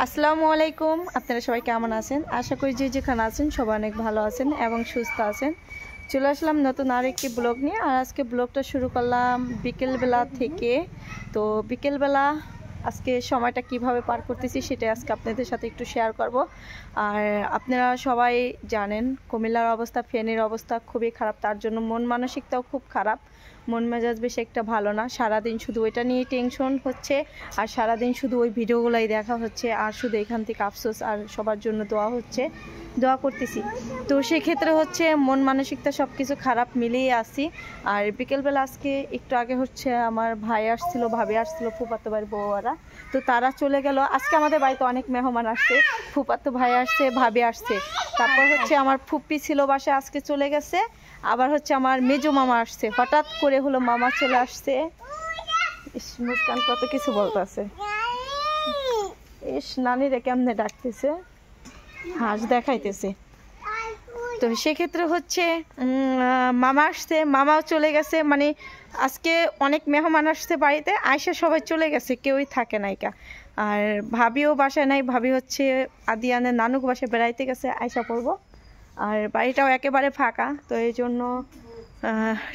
আসসালামু আলাইকুম। আপনারা সবাই কেমন আছেন? আশা করি যে যেখানে আছেন সবাই অনেক ভালো আছেন এবং সুস্থ আছেন। চলে আসলাম নতুন আরেকটি ব্লগ নিয়ে। আর আজকে ব্লগটা শুরু করলাম বিকেলবেলা থেকে। তো বিকেলবেলা আজকে সময়টা কিভাবে পার করতেছি সেটা আজকে আপনাদের সাথে একটু শেয়ার করব। আর আপনারা সবাই জানেন কুমিল্লার অবস্থা, ফেনীর অবস্থা খুবই খারাপ, তার জন্য মন মানসিকতাও খুব খারাপ, মন মেজাজ বেশি একটা ভালো না। সারাদিন শুধু ওইটা নিয়ে টেনশন হচ্ছে আর সারাদিন শুধু ওই ভিডিওগুলাই দেখা হচ্ছে আর শুধু এখান থেকে আফসোস আর সবার জন্য দোয়া হচ্ছে, দোয়া করতেছি। তো সেক্ষেত্রে হচ্ছে মন মানসিকতা সব কিছু খারাপ মিলিয়ে আসি। আর বিকেলবেলা আজকে একটু আগে হচ্ছে আমার ভাই আসছিল, ভাবি আসছিল, ফুফাতো ভাইয়ের বউরা, তো তারা চলে গেল। আজকে আমাদের বাড়িতে অনেক মেহমান আসছে, ফুফাতো ভাই আসছে, ভাবি আসছে, তারপর হচ্ছে আমার ফুপ্পি ছিল বাসায় আজকে চলে গেছে, আবার হচ্ছে আমার মেজো মামা আসছে, হঠাৎ করে হলো মামা চলে আসছে। মুস্কান কত কিছু বলতেছে, ইস নানিরে কেমনে ডাকতেছে, হাঁস দেখাইতেছে। তো সেক্ষেত্রে হচ্ছে মামা আসছে, মামাও চলে গেছে, মানে আজকে অনেক মেহমান আসছে বাড়িতে, আয়সা সবাই চলে গেছে, কেউই থাকে নাইকা। আর ভাবিও বাসায় নাই, ভাবি হচ্ছে আদিয়ানের নানুক বাসায় বেড়াইতে গেছে, আয়সা পড়বো। আর বাড়িটাও একেবারে ফাঁকা, তো এই জন্য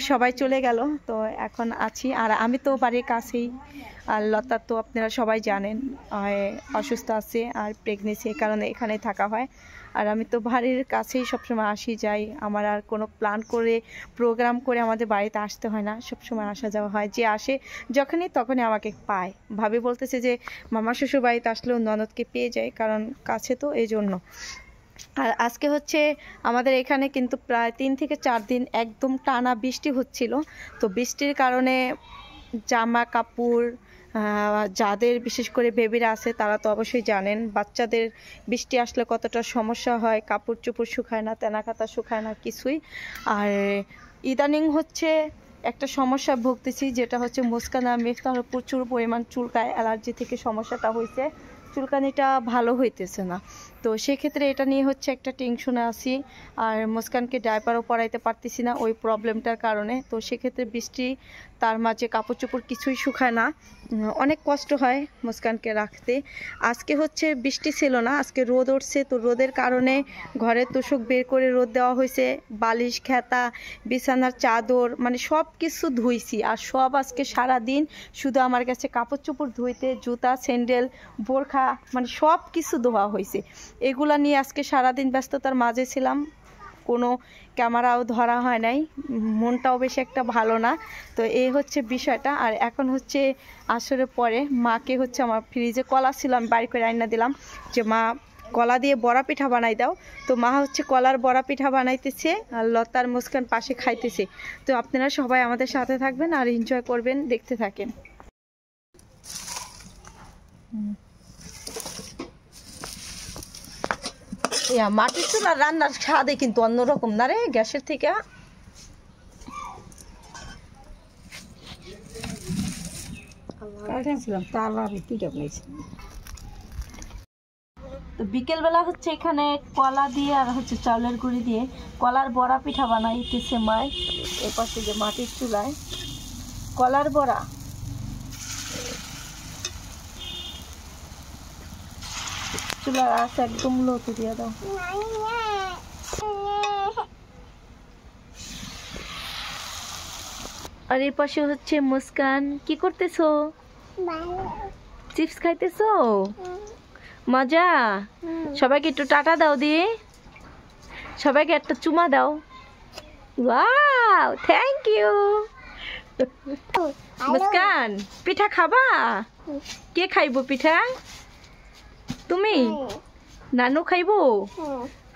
সবাই চলে গেল। তো এখন আছি, আর আমি তো বাড়ির কাছেই। আর লতা তো আপনারা সবাই জানেন অসুস্থ আছে আর প্রেগনেন্সি, এই কারণে এখানেই থাকা হয়। আর আমি তো বাড়ির কাছেই সবসময় আসি যাই, আমার আর কোনো প্ল্যান করে প্রোগ্রাম করে আমাদের বাড়িতে আসতে হয় না, সবসময় আসা যাওয়া হয়, যে আসে যখনই তখনই আমাকে পায়। ভাবি বলতেছে যে মামা শ্বশুর বাড়িতে আসলেও ননদকে পেয়ে যায়, কারণ কাছে তো এই জন্য। আর আজকে হচ্ছে আমাদের এখানে কিন্তু প্রায় 3 থেকে 4 দিন একদম টানা বৃষ্টি হচ্ছিল। তো বৃষ্টির কারণে জামা কাপড়, যাদের বিশেষ করে বেবিরা আছে তারা তো অবশ্যই জানেন বাচ্চাদের বৃষ্টি আসলে কতটা সমস্যা হয়, কাপড় চোপড় শুকায় না, তেনাকাতা শুকায় না কিছুই। আর ইদানিং হচ্ছে একটা সমস্যা ভুগতেছি, যেটা হচ্ছে মুস্কান আর মিফতার প্রচুর পরিমাণ চুলকায়, অ্যালার্জি থেকে সমস্যাটা হয়েছে, চুলকানিটা ভালো হইতেছে না। তো সেক্ষেত্রে এটা নিয়ে হচ্ছে একটা টেনশনে আছি। আর মুস্কানকে ডায়পারও পরাইতে পারতেছি না ওই প্রবলেমটার কারণে। তো সেক্ষেত্রে বৃষ্টি, তার মাঝে কাপড় চোপড় কিছুই শুকায় না, অনেক কষ্ট হয় মুস্কানকে রাখতে। আজকে হচ্ছে বৃষ্টি ছিল না, আজকে রোদ উঠছে, তো রোদের কারণে ঘরের তোষক বের করে রোদ দেওয়া হয়েছে, বালিশ খেতা বিছানার চাদর মানে সব কিছু ধুইছি। আর সব আজকে সারা দিন শুধু আমার কাছে কাপড় চোপড় ধুইতে, জুতা স্যান্ডেল বোরখা মানে সব কিছু ধোয়া হয়েছে। এগুলা নিয়ে আজকে সারাদিন ব্যস্ততার মাঝে ছিলাম, কোনো ক্যামেরাও ধরা হয় নাই, মনটাও বেশি একটা ভালো না। তো এই হচ্ছে বিষয়টা। আর এখন হচ্ছে আসরের পরে মাকে হচ্ছে আমার ফ্রিজে কলা ছিল, আমি বাড়ি করে আইনা দিলাম যে মা কলা দিয়ে বড়া পিঠা বানাই দাও। তো মা হচ্ছে কলার বড়া পিঠা বানাইতেছে আর লতার মুস্কান পাশে খাইতেছে। তো আপনারা সবাই আমাদের সাথে থাকবেন আর এনজয় করবেন, দেখতে থাকেন। মাটির চুলার রান্নার স্বাদে কিন্তু অন্যরকম না রে গ্যাসের থেকে। তো বিকেলবেলা হচ্ছে এখানে কলা দিয়ে আর হচ্ছে চাউলের গুঁড়ি দিয়ে কলার বড়া পিঠা বানাইতেছে মায়। এর পাশে যে মাটির চুলায় কলার বড়া, চুলার আঁচ একদম লোতে দিয়ে দাও। আর এই পাশে হচ্ছে মুস্কান, কি করতেছো? চিপস খাইতেছো? মজা। সবাইকে একটু টাটা দাও, দিয়ে সবাইকে একটা চুমা দাও। Wow, thank you. Muskan pitha খাবা? কে খাইবো পিঠা? তুমি? নানু খাইবো?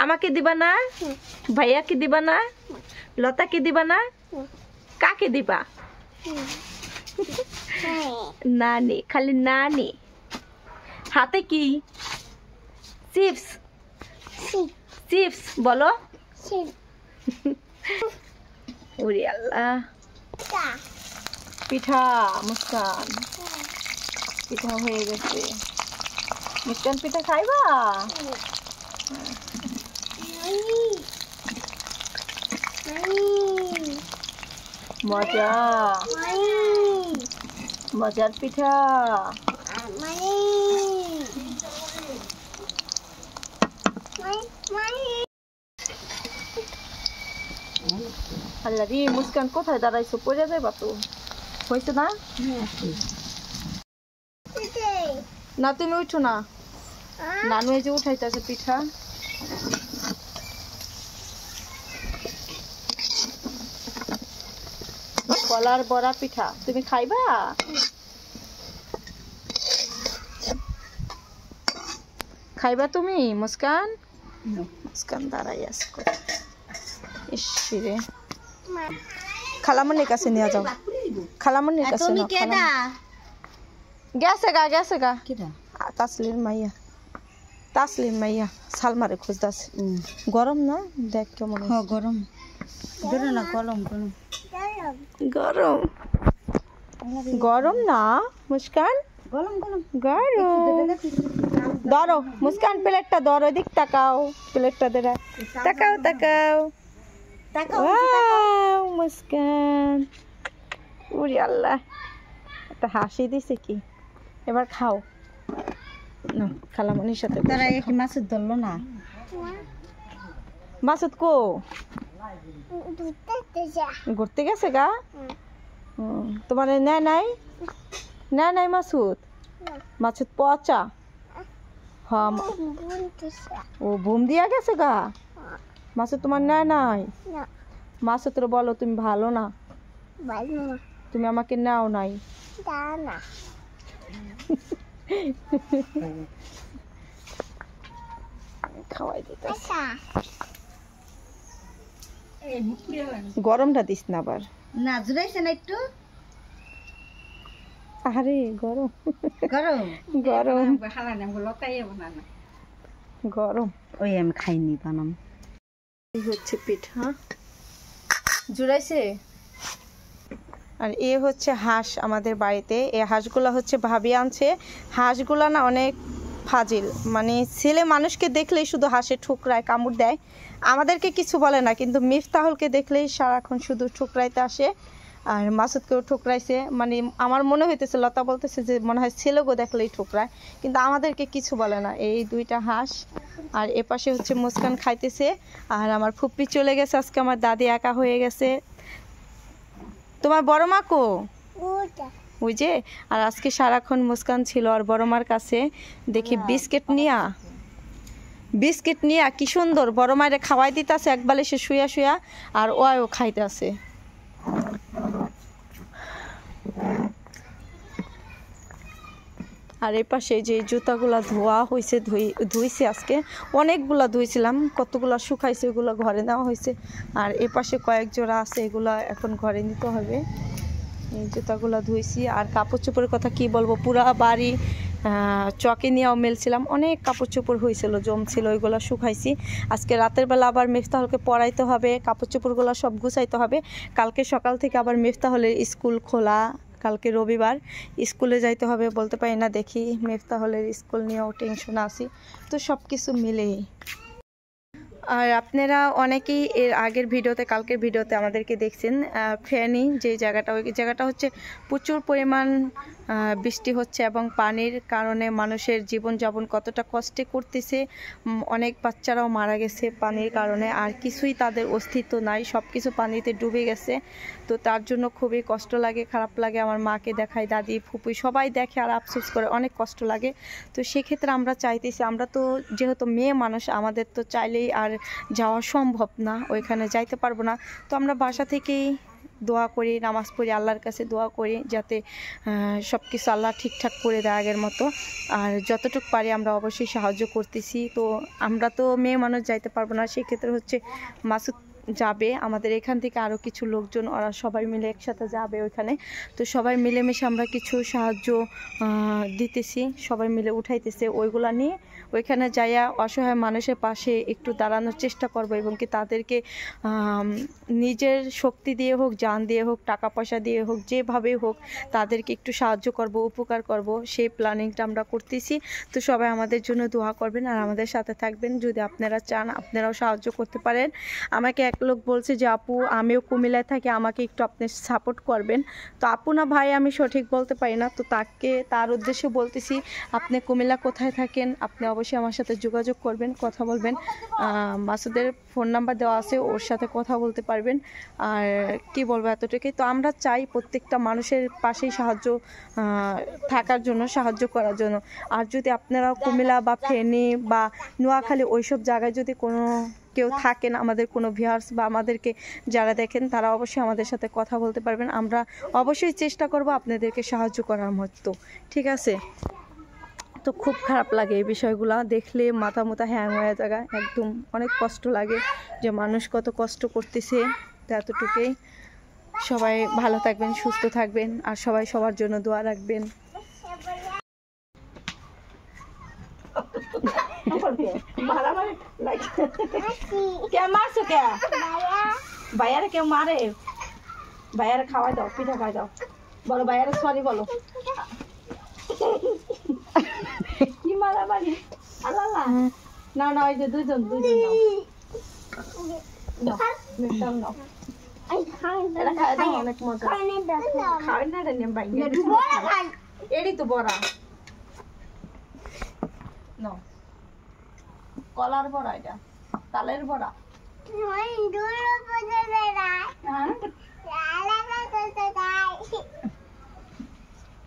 আমাকে দিবা না? ভাইয়াকে দিবা না? লতাকে দিবা না? কাকে দিবা? নানি, খালি নানি। হাতে কি? চিপস। চিপস বলো। ওরে আল্লাহ, পিঠা মুস্কান, পিঠা হয়ে গেছে। মুস্কান পিঠা খাইবা? মজা, মজার পিঠা। আল্লাহ রে, মুস্কান কোথায় দাঁড়াইছো? পড়ে যাইবা তো। হয়েছে না? না তুমি উঠো না, নানু এই যে উঠাইতেছে পিঠা। কলার বড়া পিঠা তুমি খাইবা? খাইবা তুমি মুস্কান? মুস্কান দাঁড়াই আছে। ইসরে খালামনির কাছে নিয়ে যাও, খালামনির কাছে নাও। গেছে গা তাসলির মাইয়া, তাসলির মাইয়া সালমারে খুঁজতেছে। গরম না? দেখ কেমন গরম। গরম গরম গরম না মুস্কান? গরম গরম গরম। ধরো মুস্কান, প্লেটটা ধরো, দিক তাকাও, প্লেটটা ধরে তাকাও তাকাও তাকাও মুস্কান। উরি আল্লাহ, একটা হাসি দিছে কি। এবার খাও না, খালামনির সাথে। তারা কি মাসুদ ধরলো না? মাসুদ কো ঘুরতে গেছে গা? তোমার নেয় নাই? নেয় নাই মাসুদ? মাসুদ পচা। হ্যাঁ ও ঘুম দিয়া গেছে গা। মাসুদ তোমার নেয় নাই? মাসুদ বলো তুমি ভালো না, তুমি আমাকে নাও নাই। খাওয়াই দিতে গরমটা দিস না আবার। না জুড়াইছে না একটু? আরে গরম গরম গরম গরম। ওই আমি খাইনি বানাম। এই হচ্ছে পিঠা জুড়াইছে। আর এ হচ্ছে হাঁস আমাদের বাড়িতে। এই হাঁসগুলা হচ্ছে ভাবি আনছে। হাঁসগুলা না অনেক ফাজিল, মানে ছেলে মানুষকে দেখলেই শুধু হাঁসে ঠুকরায়, কামড় দেয়, আমাদেরকে কিছু বলে না, কিন্তু মিফতাহুলকে দেখলেই সারাক্ষণ শুধু ঠুকরাইতে আসে। আর মাসুদকেও ঠুকরাইছে, মানে আমার মনে হইতেছে, লতা বলতেছে যে মনে হয় ছেলেগো দেখলেই ঠুকরায়, কিন্তু আমাদেরকে কিছু বলে না। এই দুইটা হাঁস। আর এপাশে হচ্ছে মুস্কান খাইতেছে। আর আমার ফুপ্পি চলে গেছে, আজকে আমার দাদি একা হয়ে গেছে। তোমার বড় মা কো? ওই যে। আর আজকে সারাক্ষণ মুস্কান ছিল আর বড় মার কাছে। দেখি বিস্কিট নিয়া কি সুন্দর বড় মায়ের খাওয়াই দিতেছে এক বালিশে শুয়া শুয়া, আর ওও খাইতে আছে। আর এই পাশে যে জুতাগুলা ধোয়া হয়েছে, ধুইছে আজকে অনেকগুলা ধুইছিলাম, কতগুলা শুকাইছে, ওগুলো ঘরে নেওয়া হয়েছে। আর এ পাশে কয়েক জোড়া আছে, এগুলা এখন ঘরে নিতে হবে। এই জুতাগুলা ধুইছি। আর কাপড় চোপড়ের কথা কি বলবো, পুরা বাড়ি চকে নিয়েও মেলছিলাম, অনেক কাপড় চোপড় হয়েছিল, জমছিল, ওইগুলো শুকাইছি। আজকে রাতের বেলা আবার মিফতাহুলকে পড়াইতে হবে, কাপড় চোপড়গুলো সব গুছাইতে হবে। কালকে সকাল থেকে আবার মিফতাহুলের স্কুল খোলা, কালকে রবিবার, স্কুলে যাইতে হবে। বলতে পারি না, দেখি মিফতাহুলের স্কুল নিয়েও টেনশন আছি। তো সব কিছু মিলেই। আর আপনারা অনেকেই এর আগের ভিডিওতে, কালকের ভিডিওতে আমাদেরকে দেখছেন ফেনী যে জায়গাটা, ওই জায়গাটা হচ্ছে প্রচুর পরিমাণ বৃষ্টি হচ্ছে এবং পানির কারণে মানুষের জীবনযাপন কতটা কষ্টে করতেছে। অনেক বাচ্চারাও মারা গেছে পানির কারণে, আর কিছুই তাদের অস্তিত্ব নাই, সব কিছু পানিতে ডুবে গেছে। তো তার জন্য খুবই কষ্ট লাগে, খারাপ লাগে। আমার মাকে দেখায়, দাদি ফুপুই সবাই দেখে আর আফসোস করে, অনেক কষ্ট লাগে। তো সেক্ষেত্রে আমরা চাইতেছি, আমরা তো যেহেতু মেয়ে মানুষ, আমাদের তো চাইলেই আর যাওয়া সম্ভব না, ওইখানে যাইতে পারবো না। তো আমরা বাসা থেকেই দোয়া করি, নামাজ পড়ি, আল্লাহর কাছে দোয়া করি যাতে সব কিছু আল্লাহ ঠিকঠাক করে দেয় আগের মতো। আর যতটুকু পারি আমরা অবশ্যই সাহায্য করতেছি। তো আমরা তো মেয়ে মানুষ যাইতে পারবো না, সেক্ষেত্রে হচ্ছে মাসুদ যাবে, আমাদের এখান থেকে আরও কিছু লোকজন, ওরা সবাই মিলে একসাথে যাবে ওইখানে। তো সবাই মিলেমিশে আমরা কিছু সাহায্য দিতেছি, সবাই মিলে উঠাইতেছে, ওইগুলা নিয়ে ওইখানে যাইয়া অসহায় মানুষের পাশে একটু দাঁড়ানোর চেষ্টা করব, এবং কি তাদেরকে নিজের শক্তি দিয়ে হোক, জান দিয়ে হোক, টাকা পয়সা দিয়ে হোক, যেভাবে হোক তাদেরকে একটু সাহায্য করব, উপকার করব, সেই প্ল্যানিংটা আমরা করতেছি। তো সবাই আমাদের জন্য দোয়া করবেন আর আমাদের সাথে থাকবেন। যদি আপনারা চান, আপনারাও সাহায্য করতে পারেন। আমাকে অনেক লোক বলছে যে আপু আমিও কুমিল্লায় থাকি, আমাকে একটু আপনি সাপোর্ট করবেন। তো আপু না ভাই আমি সঠিক বলতে পারি না, তো তার উদ্দেশ্যে বলতেছি আপনি কুমিল্লা কোথায় থাকেন আপনি অবশ্যই আমার সাথে যোগাযোগ করবেন, কথা বলবেন। মাসুদের ফোন নাম্বার দেওয়া আছে, ওর সাথে কথা বলতে পারবেন। আর কি বলবো এতটুকুই। তো আমরা চাই প্রত্যেকটা মানুষের পাশেই থাকার জন্য, সাহায্য করার জন্য। আর যদি আপনারা কুমিল্লা বা ফেনী বা নোয়াখালী ওইসব জায়গায় যদি কেউ থাকেন, আমাদের কোনো ভিউয়ার্স বা আমাদেরকে যারা দেখেন তারা অবশ্যই আমাদের সাথে কথা বলতে পারবেন। আমরা অবশ্যই চেষ্টা করব আপনাদেরকে সাহায্য করার মতো, ঠিক আছে? তো খুব খারাপ লাগে এই বিষয়গুলো দেখলে, মাথা হ্যাং হয়ে যায় একদম, অনেক কষ্ট লাগে যে মানুষ কত কষ্ট করতেছে। তো এতটুকুই। সবাই ভালো থাকবেন, সুস্থ থাকবেন, আর সবাই সবার জন্য দোয়া রাখবেন। ভাইয়ারে কেউ মারে? ভাইয়ারে খাওয়াই দাও, পিঠা খাওয়াই দাও, বলো ভাইয়ারে সরি বলো। কি মারামারি? আল্লাহ না না, ওই যে দুইজন নাও। অনেক মজা খাওয়াই না রে, এরই তো বড়া কলার বড়া, এটা তালের বড়া।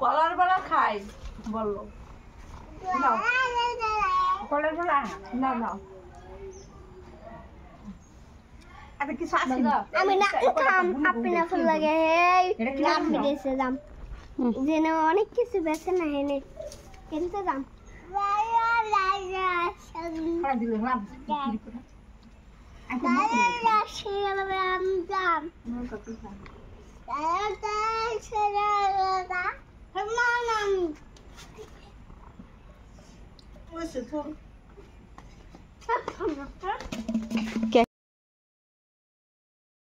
কলার বড়া খাই বললো, কলার বড়া না না। আমি না আপনি না ফুল লাগে দাম যেন অনেক কিছু বেছে না হেনে কিনতে দাম What's it called?